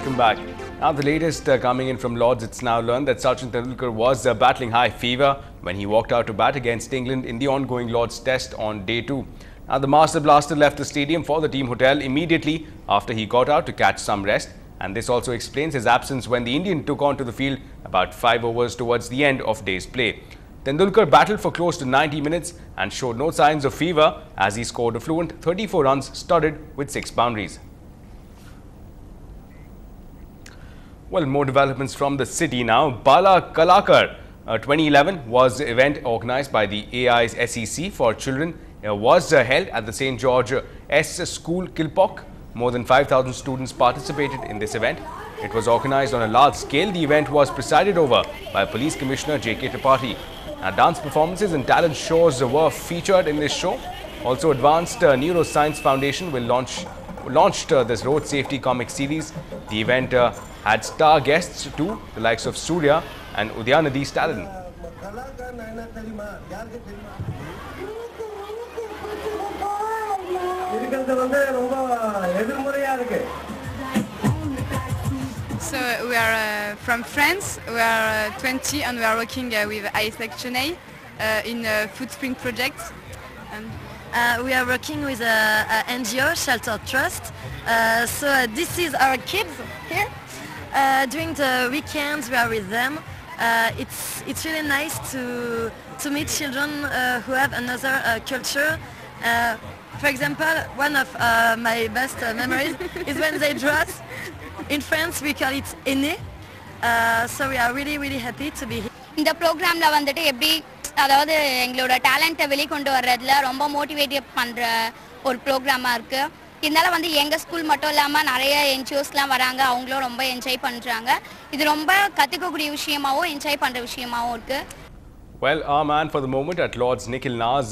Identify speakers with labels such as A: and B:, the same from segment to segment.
A: welcome back. Now the latest coming in from Lords, it's now learned that Sachin Tendulkar was battling high fever when he walked out to bat against England in the ongoing Lords test on day 2. Now the Master Blaster left the stadium for the team hotel immediately after he got out to catch some rest, and this also explains his absence when the Indian took onto the field about 5 overs towards the end of day's play. Tendulkar battled for close to 90 minutes and showed no signs of fever as he scored a fluent 34 runs studded with 6 boundaries. Well, more developments from the city now. Bala Kalakar 2011 was the event organized by the AI's SEC for children. It was held at the St. George S. School, Kilpock. More than 5,000 students participated in this event. It was organized on a large scale. The event was presided over by Police Commissioner J.K. Tripathi. Dance performances and talent shows were featured in this show. Also, Advanced Neuroscience Foundation will launched this road safety comic series. The event had star guests too, the likes of Surya and Udyanadi Stalin.
B: So we are from France, we are 20 and we are working with ISEC Chennai in a Footprint project.
C: We are working with a NGO, Shelter Trust. So this is our kids here. During the weekends we are with them. It's really nice to meet children who have another culture. For example, one of my best memories is when they draw us. In France we call it aîné. So we are really happy to be here.
D: இந்த ப்ரோக்ராம்ல வந்துட்டு எப்படி அதாவது எங்களோட டாலண்ட்டை வெளிக்கொண்டு வர்றதுல ரொம்ப motivate பண்ற ஒரு ப்ரோக்ராமா இருக்கு. இதனால வந்து எங்க ஸ்கூல் மட்டும் இல்லாம நிறைய என்ஜிஓஸ்லாம் வராங்க, அவங்களும் ரொம்ப என்ஜாய் பண்றாங்க. இது ரொம்ப கத்துக்கக்கூடிய விஷயமாவும் என்ஜாய் பண்ற விஷயமாவும் இருக்கு.
A: Well, our man for the moment at Lords, Nikhil Naz,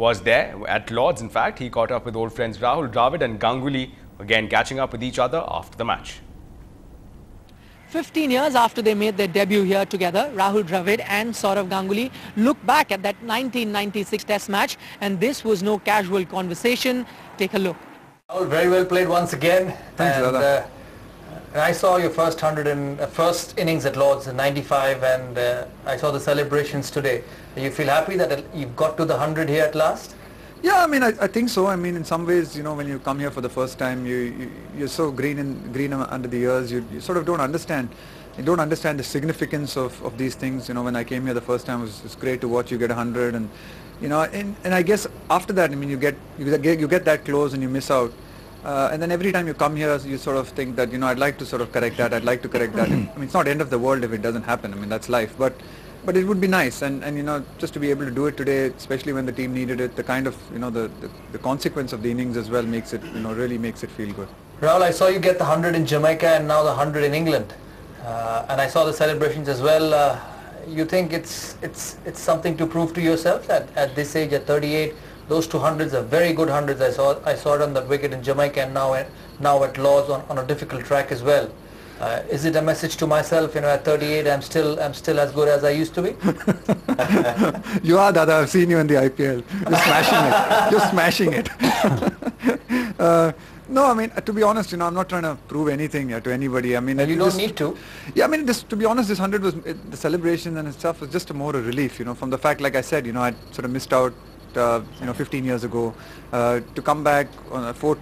A: was there. At Lords, in fact, he caught up with old friends Rahul Dravid and Ganguly, again catching up with each other after the match.
E: 15 years after they made their debut here together, Rahul Dravid and Saurav Ganguly look back at that 1996 Test match, and this was no casual conversation. Take a look.
F: Rahul, very well played once again.
G: Thanks,
F: and I saw your first innings at Lords in 95, and I saw the celebrations today. Do you feel happy that you've got to the 100 here at last?
G: Yeah, I mean, I think so. I mean, in some ways, you know, when you come here for the first time, you're so green under the ears. You sort of don't understand. You don't understand the significance of these things. You know, when I came here the first time, it's great to watch you get 100, and you know, and I guess after that, I mean, you get that close and you miss out. And then every time you come here, you sort of think that, you know, I'd like to sort of correct that. I'd like to correct that. I mean, it's not the end of the world if it doesn't happen. I mean, that's life. But it would be nice, and you know, just to be able to do it today, especially when the team needed it, the kind of, you know, the consequence of the innings as well makes it, you know, really makes it feel good.
F: Rahul, I saw you get the 100 in Jamaica and now the 100 in England, and I saw the celebrations as well. You think it's something to prove to yourself at this age, at 38, those 200s are very good hundreds. I saw it on that wicket in Jamaica, and now at Lords on a difficult track as well. Is it a message to myself, you know, at 38 I'm still as good as I used to be?
G: You are, Dada. I've seen you in the IPL. You're smashing it. You're smashing it. No, I mean, to be honest, you know, I'm not trying to prove anything to anybody. I mean,
F: you don't need to.
G: Yeah, I mean, to be honest, this 100 was the celebration and stuff was just more a relief, you know, from the fact, like I said, you know, I sort of missed out. You know, 15 years ago, to come back for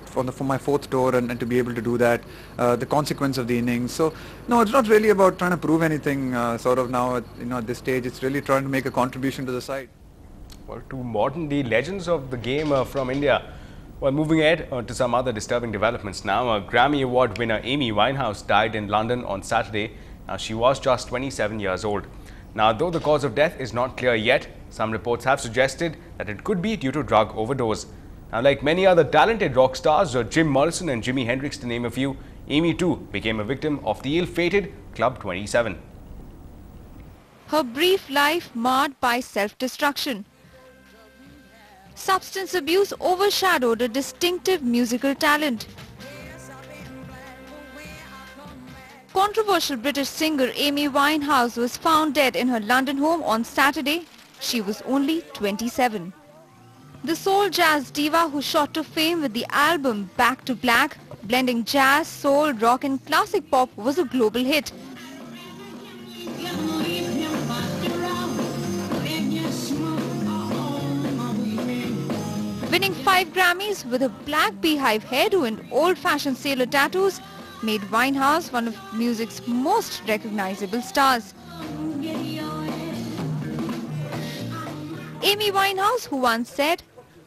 G: my fourth tour and to be able to do that, the consequence of the innings. So, no, it's not really about trying to prove anything. Sort of now, you know, at this stage, it's really trying to make a contribution to the side.
A: Well, two modern-day legends of the game from India. Well, moving ahead to some other disturbing developments now. Grammy Award winner Amy Winehouse died in London on Saturday. Now, she was just 27 years old. Now, though the cause of death is not clear yet, some reports have suggested that it could be due to drug overdose. Now, like many other talented rock stars, Jim Morrison and Jimi Hendrix to name a few, Amy too became a victim of the ill-fated Club 27.
H: Her brief life marred by self-destruction. Substance abuse overshadowed a distinctive musical talent. Controversial British singer Amy Winehouse was found dead in her London home on Saturday. She was only 27. The soul jazz diva, who shot to fame with the album Back to Black, Blending jazz, soul, rock and classic pop was a global hit. Winning 5 Grammys with a black beehive hairdo and old-fashioned sailor tattoos made Winehouse one of music's most recognizable stars. Amy Winehouse, who once said,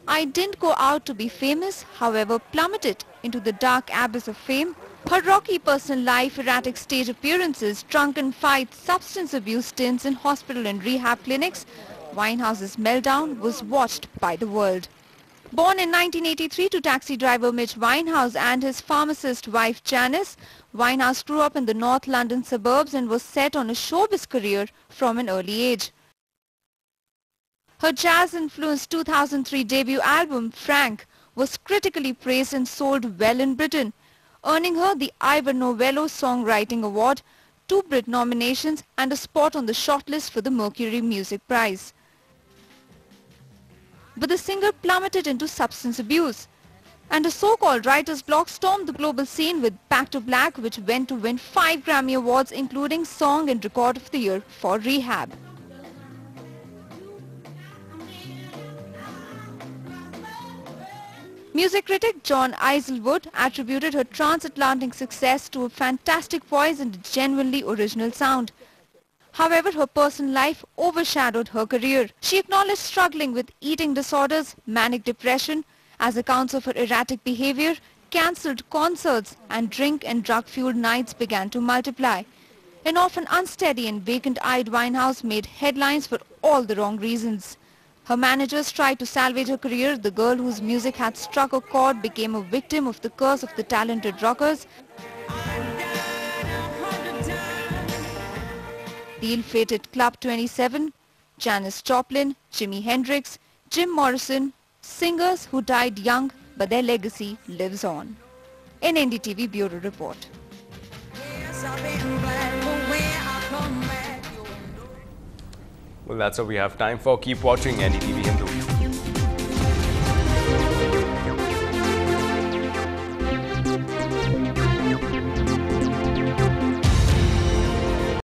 H: "I didn't go out to be famous, however plummeted into the dark abyss of fame." Her rocky personal life, erratic stage appearances, drunken fights, substance abuse stints in hospital and rehab clinics, Winehouse's meltdown was watched by the world. Born in 1983 to taxi driver Mitch Winehouse and his pharmacist wife Janice, Winehouse grew up in the North London suburbs and was set on a showbiz career from an early age. Her jazz-influenced 2003 debut album, Frank, was critically praised and sold well in Britain, earning her the Ivor Novello Songwriting Award, 2 Brit nominations and a spot on the shortlist for the Mercury Music Prize. But the singer plummeted into substance abuse, and a so-called writer's block stormed the global scene with Back to Black, which went to win 5 Grammy Awards including Song and Record of the Year for Rehab. Music critic John Islewood attributed her transatlantic success to a fantastic voice and a genuinely original sound. However, her personal life overshadowed her career. She acknowledged struggling with eating disorders, manic depression, as accounts of her erratic behavior, cancelled concerts, and drink and drug-fueled nights began to multiply. An often unsteady and vacant-eyed Winehouse made headlines for all the wrong reasons. Her managers tried to salvage her career. The girl whose music had struck a chord became a victim of the curse of the talented rockers. The ill-fated Club 27, Janis Joplin, Jimi Hendrix, Jim Morrison, singers who died young, but their legacy lives on. An NDTV Bureau Report.
A: Well, that's all we have time for. Keep watching NDTV Hindu.